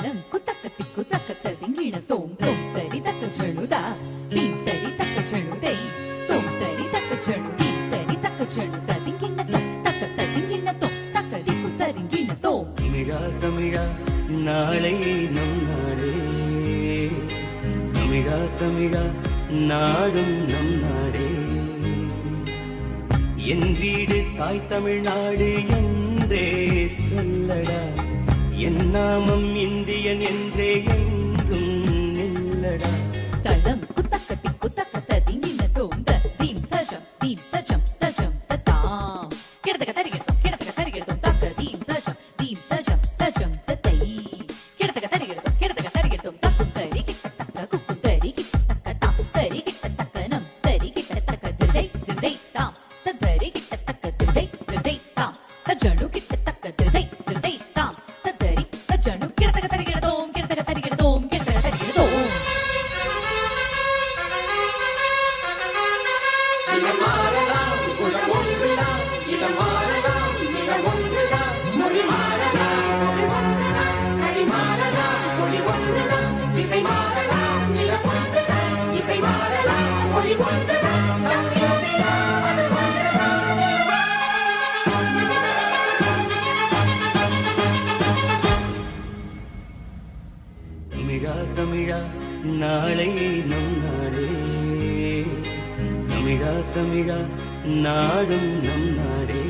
ತಳಂಕು ತಕ್ಕ ತಿಕ್ಕು ತಕ್ಕ ತದಿಂಗಿಣ ತೋಂ ತೋಂ ತರಿ ತಕ್ಕ ಜಣುದ ದೀಂ ತರಿ ತಕ್ಕ ಜಣುದೈ ತೋಂ ತರಿ ತಕ್ಕ ಜಣು ದೀಂ ತರಿ ತಕ್ಕ ಜಣು ತದಿಂಗಿಣ ತೋಂ ತಕ್ಕ ತದಿಂಗಿಣ ತೋಂ ತಕ್ಕ ದಿಕ್ಕು ತರಿಂಗಿಣ ತೋಂ தமிழா தமிழா நாளை நம் நாடே தமிழா தமிழா நாடும் நம் நாடே என் வீடு தாய் தமிழ்நாடு என்றே சொல்லடா என் நாமம் இந்தியன் என்றே என்றும் நில்லடா தளங்கு தக்க திக்கு தக்க தದಿಂಗಿಣ தோம் தீம் தஜம் தஜம் ததாம் கிடதக தரிகிடதோம் தக்க தீம் தஜம் ததை கிடதக தரிகிடதோம் தக்கு தரிகிட்ட தக்க குக்கு தரிகிட்ட தக்க தாம் தரிகிட்ட தக்க நம் தரிகிட்ட தக்க திதை தாம் தரிகிட்ட தக்க திதை தாம் தஜணு கிட்ட தக்க திதை தாம் தரி தஜணு கிடதக தரிகிடதோம் கிடதக தரிகிடதோம் தமிழா தமிழா நாளை நம் நாடே தமிழா தமிழா நாடும் நம் நாடே